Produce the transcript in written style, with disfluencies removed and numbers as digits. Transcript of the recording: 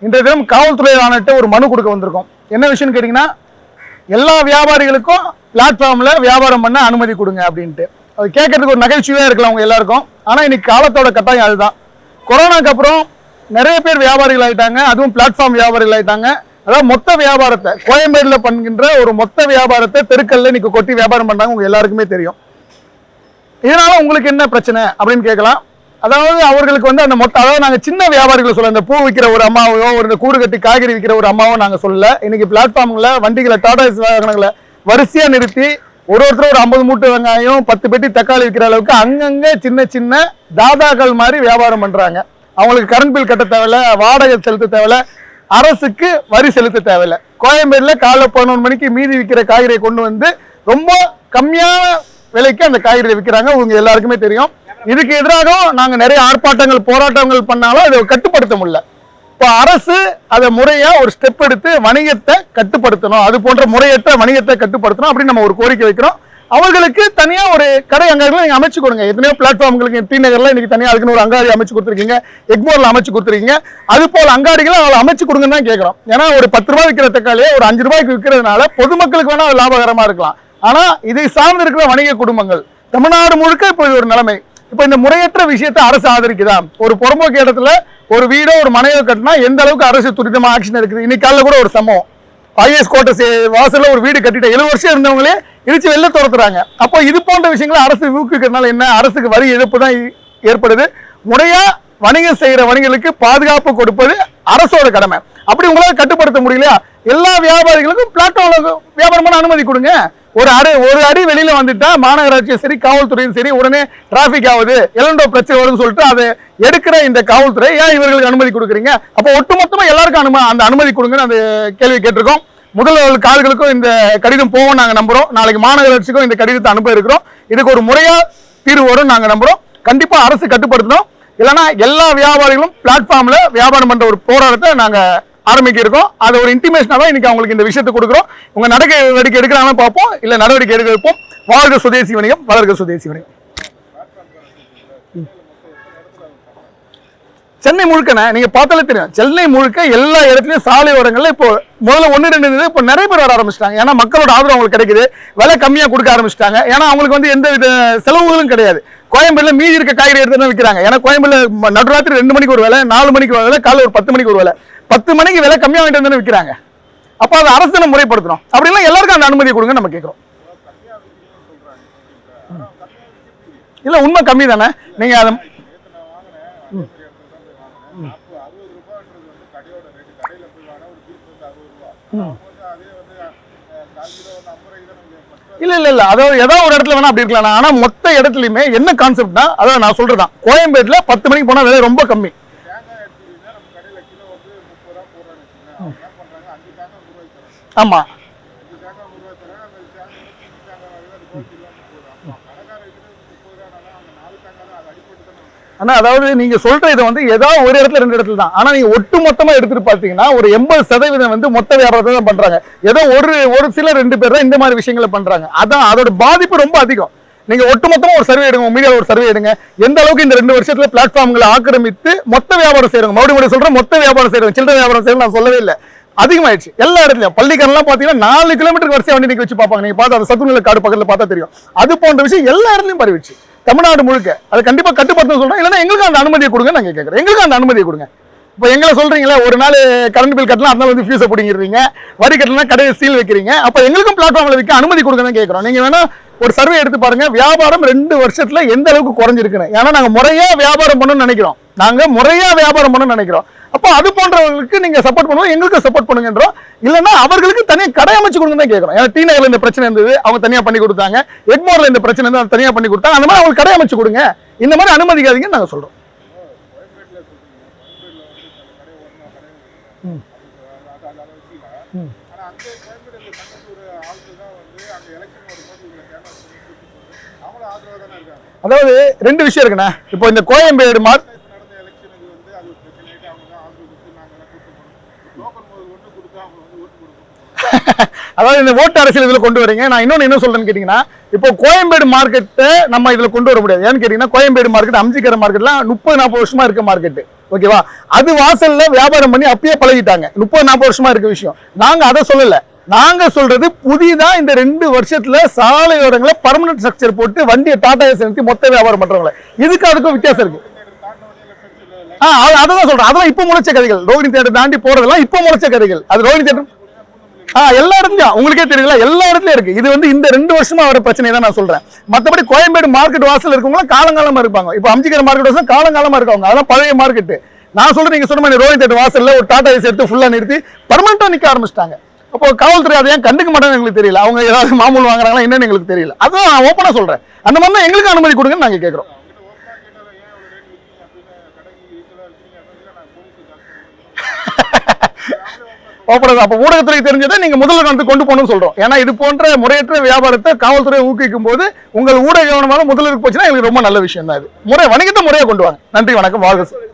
இன்றைய தினம் காவல்துறை ஆணையிட்ட ஒரு மனு கொடுக்க வந்திருக்கோம். என்ன விஷயம்னு கேட்டிங்கன்னா, எல்லா வியாபாரிகளுக்கும் பிளாட்ஃபார்மில் வியாபாரம் பண்ண அனுமதி கொடுங்க அப்படின்ட்டு. அது கேட்கறதுக்கு ஒரு நகைச்சுவையாக இருக்கலாம் அவங்க எல்லாருக்கும். ஆனால் இன்னைக்கு காலத்தோட கட்டாயம் அதுதான். கொரோனாக்கு அப்புறம் நிறைய பேர் வியாபாரிகள் ஆகிட்டாங்க, அதுவும் பிளாட்ஃபார்ம் வியாபாரிகள் ஆகிட்டாங்க. அதாவது மொத்த வியாபாரத்தை கோயம்பேடுல பண்ணுகின்ற ஒரு மொத்த வியாபாரத்தை தெருக்கல்ல இன்னைக்கு கொட்டி வியாபாரம் பண்றாங்க. உங்க எல்லாருக்குமே தெரியும். இதனால உங்களுக்கு என்ன பிரச்சனை அப்படின்னு கேட்கலாம். அதாவது அவர்களுக்கு வந்து அந்த மொத்த, அதாவது நாங்கள் சின்ன வியாபாரிகளை சொல்ல, இந்த பூ விற்கிற ஒரு அம்மாவையோ ஒரு இந்த கூடு கட்டி காய்கறி விற்கிற ஒரு அம்மாவோ நாங்கள் சொல்லல. இன்னைக்கு பிளாட்ஃபார்ம்ல வண்டிகளை டாடா வாகனங்களை வரிசையா நிறுத்தி ஒருத்தர் ஒரு 50 மூட்டை வெங்காயம் 10 பெட்டி தக்காளி விற்கிற அளவுக்கு அங்கங்க சின்ன சின்ன தாதாக்கள் மாதிரி வியாபாரம் பண்றாங்க. அவங்களுக்கு கரண்ட் பில் கட்ட தேவையில்ல, வாடகை செலுத்த தேவையில்ல, அரசுக்கு வரி செலுத்த தேவையில்லை. கோயம்பேடுல காலைல 11 மணிக்கு மீதி விற்கிற காய்கறியை கொண்டு வந்து ரொம்ப கம்மியான விலைக்கு அந்த காய்கறியை விற்கிறாங்க. உங்க எல்லாருக்குமே தெரியும். இதுக்கு எதிராகவும் நாங்கள் நிறைய ஆர்ப்பாட்டங்கள் போராட்டங்கள் பண்ணாலும் அதை கட்டுப்படுத்த முடியல. இப்போ அரசு அதை முறையா ஒரு ஸ்டெப் எடுத்து வணிகத்தை கட்டுப்படுத்தணும், அது போன்ற முறையற்ற வணிகத்தை கட்டுப்படுத்தணும் அப்படின்னு நம்ம ஒரு கோரிக்கை வைக்கிறோம். அவர்களுக்கு தனியா ஒரு கடை அங்காடிகளை நீங்க அமைச்சு கொடுங்க. எத்தனையோ பிளாட்ஃபார்ம்களுக்கு டி நகர்ல இன்னைக்கு தனியா அதுக்குன்னு ஒரு அங்காடி அமைச்சு கொடுத்துருக்கீங்க, எக்மோர்ல அமைச்சு கொடுத்துருக்கீங்க. அது போல அங்காடிகளை அவளை அமைச்சு கொடுங்கன்னு தான் கேட்கிறோம். ஏன்னா ஒரு 10 ரூபாய் விற்கிற தக்காளியை ஒரு 5 ரூபாய்க்கு விற்கிறதுனால பொதுமக்களுக்கு வேணா அது லாபகரமா இருக்கலாம். ஆனா இதை சார்ந்து இருக்கிற வணிக குடும்பங்கள் தமிழ்நாடு முழுக்க இப்போ இது ஒரு நிலைமை. இப்போ இந்த முறையற்ற விஷயத்தை அரசு ஆதரிக்குதா? ஒரு புறம்போக்கு இடத்துல ஒரு வீடோ ஒரு மனையோ கட்டினா எந்த அளவுக்கு அரசு துரிதமா ஆக்ஷன் எடுக்குது? இன்னைக்கு காலைல கூட ஒரு சம்பவம், ஐஏஎஸ் கோட்டை வாசல்ல ஒரு வீடு கட்டிட்ட 7 வருஷம் இருந்தவங்களே இடிச்சு வெளில துரத்துறாங்க. அப்போ இது போன்ற விஷயங்களை அரசு ஊக்குவிக்கிறதுனால என்ன, அரசுக்கு வரி இழப்பு தான் ஏற்படுது. முறையா வணிகம் செய்யற வணிகர்களுக்கு பாதுகாப்பு கொடுப்பது அரசோட கடமை. அப்படி உங்களால கட்டுப்படுத்த முடியலையா, எல்லா வியாபாரிகளுக்கும் பிளாட்ஃபார்ம்ல வியாபாரம் பண்ண அனுமதி கொடுங்க. ஒரு அடி வெளியில வந்துட்டா மாநகராட்சியும் சரி காவல்துறையும் சரி உடனே டிராபிக் ஆகுது, எலண்டோ பிரச்சனை வருதுன்னு சொல்லிட்டு அதை எடுக்கிற இந்த காவல்துறை ஏன் இவர்களுக்கு அனுமதி கொடுக்குறீங்க? அப்போ ஒட்டுமொத்தமா எல்லாருக்கும் அந்த அனுமதி கொடுங்கன்னு அந்த கேள்வி கேட்டிருக்கோம். முதல்வர் கால்களுக்கும் இந்த கடிதம் போவோம் நாங்க நம்புறோம். நாளைக்கு மாநகராட்சிக்கும் இந்த கடிதத்தை அனுப்ப இருக்கிறோம். இதுக்கு ஒரு முறையா தீர்வு வரும் நாங்க நம்புறோம். கண்டிப்பா அரசு கட்டுப்படுத்தணும். இல்லைன்னா எல்லா வியாபாரிகளும் பிளாட்ஃபார்ம்ல வியாபாரம் பண்ற ஒரு போராட்டத்தை நாங்க ஆரம்பிக்க இருக்கோம். அது ஒரு இன்டிமேஷனா தான் இன்னைக்கு அவங்களுக்கு இந்த விஷயத்தை கொடுக்குறோம். உங்க நடவடிக்கை எடுக்கிறாங்கன்னு பார்ப்போம், இல்ல நடவடிக்கை எடுக்க வைப்போம். வாழ்க சுதேசி வணிகம், வளர்க சுதேசி வணிகம். சென்னை முழுக்க நீங்க பார்த்தாலே தெரியும், சென்னை முழுக்க எல்லா இடத்துலயும் சாலை ஓரங்கள்ல இப்போ முதல்ல 1-2 இருந்தது, இப்போ நிறைய பேர் வர ஆரம்பிச்சிட்டாங்க. ஏன்னா மக்களோட ஆதரவு அவங்களுக்கு கிடைக்குது, விலை கம்மியா கொடுக்க ஆரம்பிச்சிட்டாங்க. ஏன்னா அவங்களுக்கு வந்து எந்த வித செலவுகளும் கிடையாது. கோயம்பேடுல மீதி இருக்க காய்கறி எடுத்து தான் விற்கிறாங்க. ஏன்னா கோயம்பேடுல நடுராத்திரி 2 மணிக்கு ஒரு வேலை, 4 மணிக்கு ஒரு வேலை, காலைல ஒரு 10 மணிக்கு ஒரு வேலை, 10 மணிக்கு விலை கம்மியா வாங்கிட்டு வந்து விற்கிறாங்க. அப்ப அது அரசு முறைப்படுத்தணும். அப்படின்னா எல்லாருக்கும் அந்த அனுமதியை கொடுங்க நம்ம கேட்கிறோம். இல்ல உண்மை கம்மி தானே. நீங்க அதை இல்ல அதாவது ஏதோ ஒரு இடத்துல வேணா அப்படி இருக்கலாம். ஆனா மொத்த இடத்துலயுமே என்ன கான்செப்ட்னா, அதாவது நான் சொல்றதான், கோயம்பேடுல 10 மணிக்கு போனா விலை ரொம்ப கம்மி. ஆமா, ஆனா அதாவது நீங்க சொல்ற இதை வந்து ஏதாவது ஒரு இடத்துல 2 இடத்துல தான். ஆனா நீங்க ஒட்டு மொத்தமா எடுத்துட்டு பாத்தீங்கன்னா ஒரு 80% வந்து மொத்த வியாபாரத்தை தான் பண்றாங்க. ஏதோ ஒரு சில 2 பேர் தான் இந்த மாதிரி விஷயங்களை பண்றாங்க. அதான் அதோட பாதிப்பு ரொம்ப அதிகம். நீங்க ஒட்டுமொத்தமா ஒரு சர்வே எடுங்க, மீடியாவில் ஒரு சர்வே எடுங்க, எந்த அளவுக்கு இந்த 2 வருஷத்துல பிளாட்ஃபார்ம்களை ஆக்கிரமித்து மொத்த வியாபாரம் செய்யறவங்க, மறுபடியும் சொல்றேன், மொத்த வியாபாரம் செய்யறவங்க, சில்லறை வியாபாரம் செய்யறவங்க நான் சொல்லவே இல்லை, அதிகமாயிடுச்சு. எல்லா இடத்துலயும் பள்ளிக்கரெல்லாம் பாத்தீங்கன்னா 4 கிலோமீட்டருக்கு வரிசையா வண்டி வச்சு பார்ப்பாங்க. நீங்க பார்த்து அந்த சத்துணவு காடு பக்கத்துல பார்த்தா தெரியும். அது போன்ற விஷயம் எல்லா இடத்துலயும் பரவிடுச்சு தமிழ்நாடு முழுக்க. அது கண்டிப்பா கட்டுப்படுத்த சொல்றோம். இல்லைன்னா எங்களுக்கு அந்த அனுமதியை கொடுங்க நாங்க கேட்கறோம். எங்களுக்கு அந்த அனுமதியை கொடுங்க. இப்போ எங்களை சொல்றீங்களா, ஒரு நாள் கரண்ட் பில் கட்டலாம், அதனால வந்து ஃபீஸை பிடிங்கிறீங்க, வரி கட்டலாம், கடையை சீல் வைக்கிறீங்க. அப்ப எங்களுக்கும் பிளாட்ஃபார்ம்ல விற்க அனுமதி கொடுங்க தான் கேட்கறோம். நீங்க வேணா ஒரு சர்வே எடுத்து பாருங்க, வியாபாரம் 2 வருஷத்துல எந்த அளவுக்கு குறைஞ்சிருக்குன்னு. ஏன்னா நாங்க முறையா வியாபாரம் பண்ணணும்னு நினைக்கிறோம். அப்போ அது போன்றவர்களுக்கு நீங்க சப்போர்ட் பண்ணுவோம், எங்களுக்கு சப்போர்ட் பண்ணுங்கன்றோம். இல்லைன்னா அவர்களுக்கு தனியாக கடை அமைச்சு கொடுங்க தான் கேட்கறோம். ஏன்னா டி நகர்ல இந்த பிரச்சனை இருந்தது, அவங்க தனியா பண்ணி கொடுத்தாங்க. எக்மோர்ல இந்த பிரச்சனை இருந்தது, தனியா பண்ணி கொடுத்தாங்க. அந்த மாதிரி அவங்களுக்கு கடை அமைச்சு கொடுங்க, இந்த மாதிரி அனுமதிக்காதீங்கன்னு நாங்க சொல்றோம். அதாவது 2 விஷயம் இருக்குண்ணா. இப்போ இந்த கோயம்பேடு அதாவது இந்த ஓட்டு அரசியல் இதுல கொண்டு வரீங்க. நான் இன்னொன்னு என்ன சொல்றேன்னு கேட்டீங்கன்னா, இப்போ கோயம்பேடு மார்க்கெட்டை நம்ம இதுல கொண்டு வர முடியாது. ஏன்னு கேட்டீங்கன்னா கோயம்பேடு மார்க்கெட் அம்ஜிக்கரை மார்க்கெட்லாம் 30-40 வருஷமா இருக்க மார்க்கெட். ஓகேவா? அது வாசல்ல வியாபாரம் பண்ணி அப்பயே பழகிட்டாங்க. 30-40 வருஷமா இருக்க விஷயம். நாங்க அதை சொல்லல. நாங்க சொல்றது புதிதா இந்த 2 வருஷத்துல சாலையோரங்களை பர்மனன்ட் ஸ்ட்ரக்சர் போட்டு வண்டியை டாடா ஏசி நிறுத்தி மொத்த வியாபாரம் பண்றவங்கள. இதுக்கு அதுக்கும் வித்தியாசம் இருக்கு. அதான் சொல்றேன். அதெல்லாம் இப்ப முளைச்ச கதைகள். ரோஹிணி தியேட்டர் தாண்டி போறதெல்லாம் இப்ப முளைச்ச கதைகள். அது ரோஹிணி தியேட்டர் எல்லா இடத்துலயும் உங்களுக்கே தெரியல, எல்லா இடத்துலயும் இருக்கு. இது வந்து இந்த 2 வருஷமா வர பிரச்சனை தான் நான் சொல்றேன். மத்தபடி கோயம்பேடு மார்க்கெட் வாசல் இருக்கவங்க காலங்காலமா இருப்பாங்க. இப்ப அம்ஜிக்கரை மார்க்கெட் வாசல் காலங்காலமா இருக்காங்க. அதெல்லாம் பழைய மார்க்கெட். நான் சொல்றேன், நீங்க சொன்ன மாதிரி ரோஹிணி தியேட்டர் வாசல்ல ஒரு டாடா ஏசி எடுத்து ஃபுல்லா நிறுத்தி பர்மனண்டா நிக்க ஆரம்பிச்சிட்டாங்க. அப்போ காவல்துறை அதை ஏன் கண்டுக்க மாட்டாங்க எங்களுக்கு தெரியல. அவங்க ஏதாவது மாமூல் வாங்குறாங்களா என்னன்னு எங்களுக்கு தெரியல. அதான் நான் ஓப்பனா சொல்றேன். அந்த மாதிரி தான் எங்களுக்கு அனுமதி கொடுங்கன்னு நாங்க கேட்கிறோம். அப்ப ஊடகத்துறை தெரிஞ்சதை நீங்க முதல்ல வந்து கொண்டு போகணும்னு சொல்றோம். ஏன்னா இது போன்ற முறையற்ற வியாபாரத்தை காவல்துறை ஊக்குவிக்கும் போது உங்கள் ஊடக கவனமாக முதலிற்கு போச்சுன்னா எங்களுக்கு ரொம்ப நல்ல விஷயம் தான். இது முறை வணிகத்தை முறையா கொண்டு வாங்க. நன்றி, வணக்கம், வாழ்க.